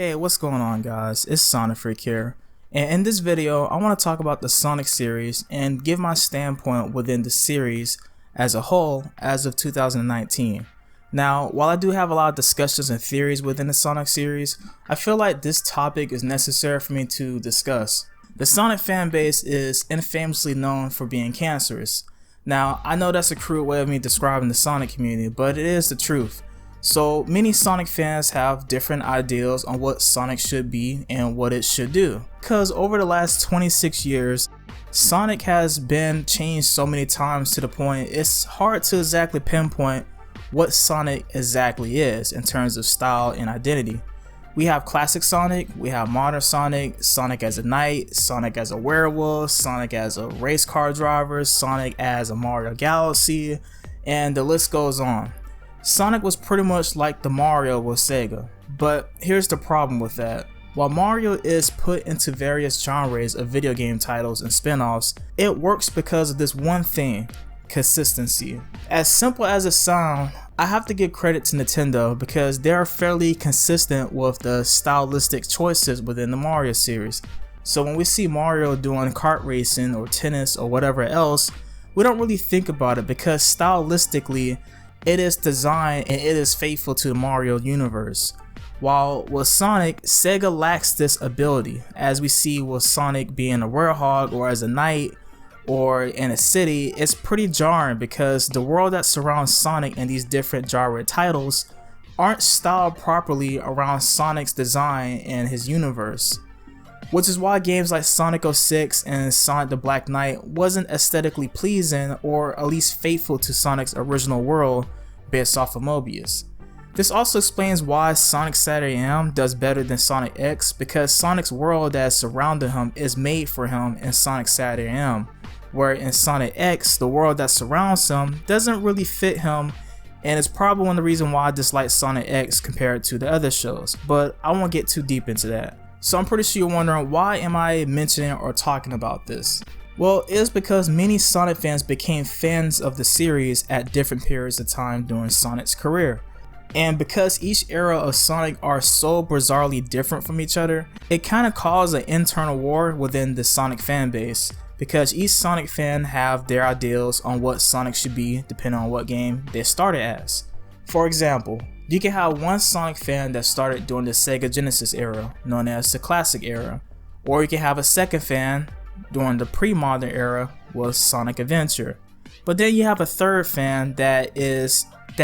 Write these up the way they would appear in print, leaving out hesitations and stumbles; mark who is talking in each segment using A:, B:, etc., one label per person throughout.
A: Hey, what's going on guys? It's SonicFreak here, and in this video I want to talk about the Sonic series and give my standpoint within the series as a whole as of 2019. Now, while I do have a lot of discussions and theories within the Sonic series, I feel like this topic is necessary for me to discuss. The Sonic fanbase is infamously known for being cancerous. Now, I know that's a crude way of me describing the Sonic community, but it is the truth. So many Sonic fans have different ideals on what Sonic should be and what it should do. Because over the last 26 years, Sonic has been changed so many times to the point it's hard to exactly pinpoint what Sonic exactly is in terms of style and identity. We have classic Sonic, we have modern Sonic, Sonic as a knight, Sonic as a werewolf, Sonic as a race car driver, Sonic as a Mario Galaxy, and the list goes on. Sonic was pretty much like the Mario with Sega, but here's the problem with that. While Mario is put into various genres of video game titles and spin-offs, it works because of this one thing: consistency. As simple as it sounds, I have to give credit to Nintendo because they are fairly consistent with the stylistic choices within the Mario series. So when we see Mario doing kart racing or tennis or whatever else, we don't really think about it because stylistically it is designed and it is faithful to the Mario universe. While with Sonic, Sega lacks this ability, as we see with Sonic being a werehog or as a knight or in a city. It's pretty jarring because the world that surrounds Sonic in these different genre titles aren't styled properly around Sonic's design and his universe. Which is why games like Sonic 06 and Sonic the Black Knight wasn't aesthetically pleasing or at least faithful to Sonic's original world based off of Mobius. This also explains why Sonic Saturday M does better than Sonic X, because Sonic's world that surrounded him is made for him in Sonic Saturday M, where in Sonic X the world that surrounds him doesn't really fit him, and it's probably one of the reasons why I dislike Sonic X compared to the other shows, but I won't get too deep into that. So I'm pretty sure you're wondering, why am I mentioning or talking about this? Well, it's because many Sonic fans became fans of the series at different periods of time during Sonic's career. And because each era of Sonic are so bizarrely different from each other, it kind of caused an internal war within the Sonic fanbase, because each Sonic fan have their ideals on what Sonic should be depending on what game they started as. For example, you can have one Sonic fan that started during the Sega Genesis era, known as the Classic era, or you can have a second fan during the pre-modern era with Sonic Adventure. But then you have a third fan that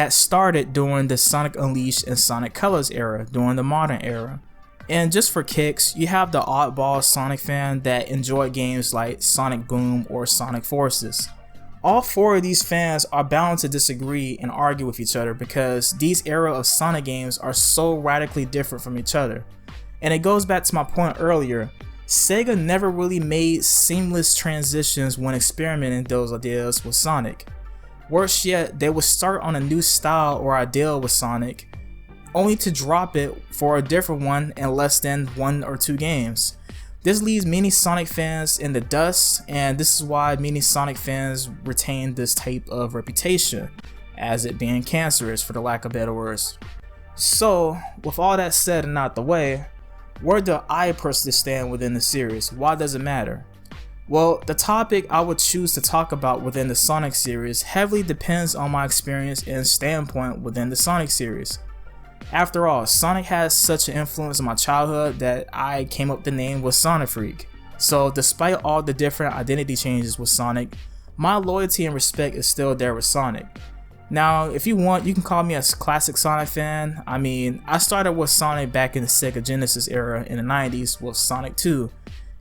A: started during the Sonic Unleashed and Sonic Colors era, during the modern era. And just for kicks, you have the oddball Sonic fan that enjoyed games like Sonic Boom or Sonic Forces. All four of these fans are bound to disagree and argue with each other because these era of Sonic games are so radically different from each other. And it goes back to my point earlier, Sega never really made seamless transitions when experimenting those ideas with Sonic. Worse yet, they would start on a new style or ideal with Sonic, only to drop it for a different one in less than 1 or 2 games. This leaves many Sonic fans in the dust, and this is why many Sonic fans retain this type of reputation, as it being cancerous for the lack of better words. So, with all that said and out the way, where do I personally stand within the series? Why does it matter? Well, the topic I would choose to talk about within the Sonic series heavily depends on my experience and standpoint within the Sonic series. After all, Sonic has such an influence on my childhood that I came up with the name was SonicFreak. So despite all the different identity changes with Sonic, my loyalty and respect is still there with Sonic. Now, if you want, you can call me a classic Sonic fan. I mean, I started with Sonic back in the Sega Genesis era in the 90s with Sonic 2.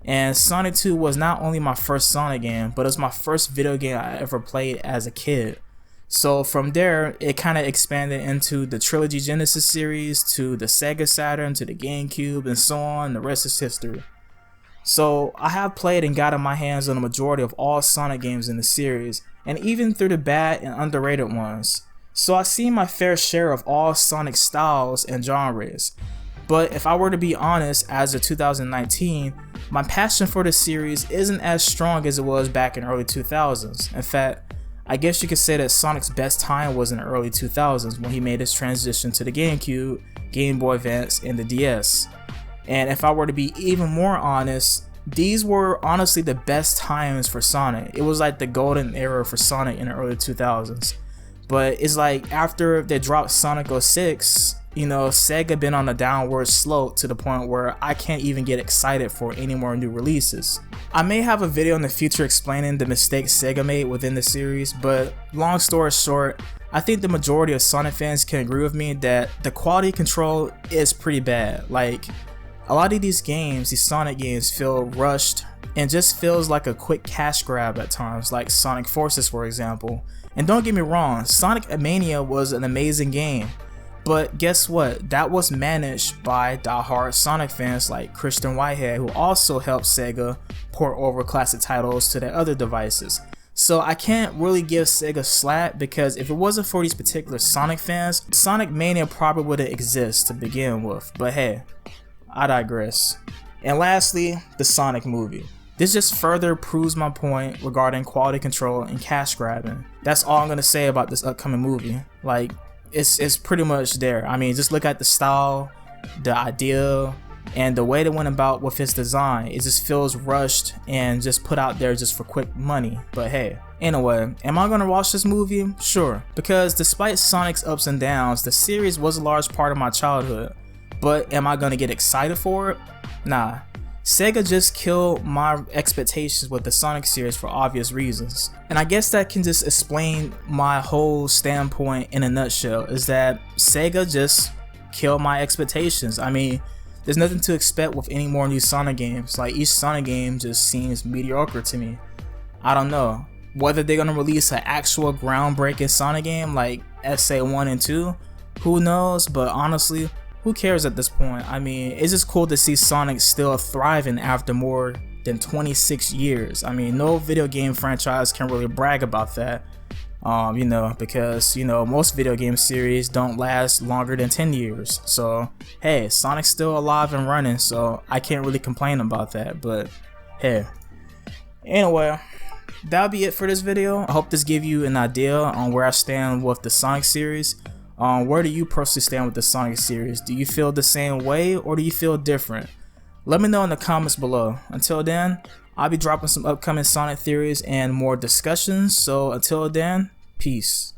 A: And Sonic 2 was not only my first Sonic game, but it was my first video game I ever played as a kid. So from there, it kind of expanded into the Trilogy Genesis series, to the Sega Saturn, to the GameCube, and so on. The rest is history. So I have played and gotten my hands on the majority of all Sonic games in the series, and even through the bad and underrated ones. So I've seen my fair share of all Sonic styles and genres. But if I were to be honest, as of 2019, my passion for the series isn't as strong as it was back in early 2000s. In fact, I guess you could say that Sonic's best time was in the early 2000s when he made his transition to the GameCube, Game Boy Advance, and the DS. And if I were to be even more honest, these were honestly the best times for Sonic. It was like the golden era for Sonic in the early 2000s. But it's like after they dropped Sonic 06, you know, Sega been on a downward slope to the point where I can't even get excited for any more new releases. I may have a video in the future explaining the mistakes Sega made within the series, but long story short, I think the majority of Sonic fans can agree with me that the quality control is pretty bad. Like, a lot of these games, these Sonic games, feel rushed and just feels like a quick cash grab at times, like Sonic Forces for example. And don't get me wrong, Sonic Mania was an amazing game, but guess what? That was managed by diehard Sonic fans like Christian Whitehead, who also helped Sega port over classic titles to their other devices. So I can't really give Sega slack, because if it wasn't for these particular Sonic fans, Sonic Mania probably wouldn't exist to begin with. But hey, I digress. And lastly, the Sonic movie. This just further proves my point regarding quality control and cash grabbing. That's all I'm gonna say about this upcoming movie. Like, it's pretty much there. I mean, just look at the style, the idea, and the way they went about with his design. It just feels rushed and just put out there just for quick money. But hey, anyway, am I gonna watch this movie? Sure, because despite Sonic's ups and downs, the series was a large part of my childhood. But am I gonna get excited for it? Nah. Sega just killed my expectations with the Sonic series for obvious reasons. And I guess that can just explain my whole standpoint in a nutshell, is that Sega just killed my expectations. I mean, there's nothing to expect with any more new Sonic games. Like, each Sonic game just seems mediocre to me. I don't know. Whether they're gonna release an actual groundbreaking Sonic game like SA 1 and 2, who knows, but honestly, who cares at this point? I mean, it's just cool to see Sonic still thriving after more than 26 years. I mean, no video game franchise can really brag about that, you know, because, you know, most video game series don't last longer than 10 years. So, hey, Sonic's still alive and running, so I can't really complain about that, but hey. Anyway, that'll be it for this video. I hope this gave you an idea on where I stand with the Sonic series. Where do you personally stand with the Sonic series? Do you feel the same way, or do you feel different? Let me know in the comments below. Until then, I'll be dropping some upcoming Sonic theories and more discussions. So until then, peace.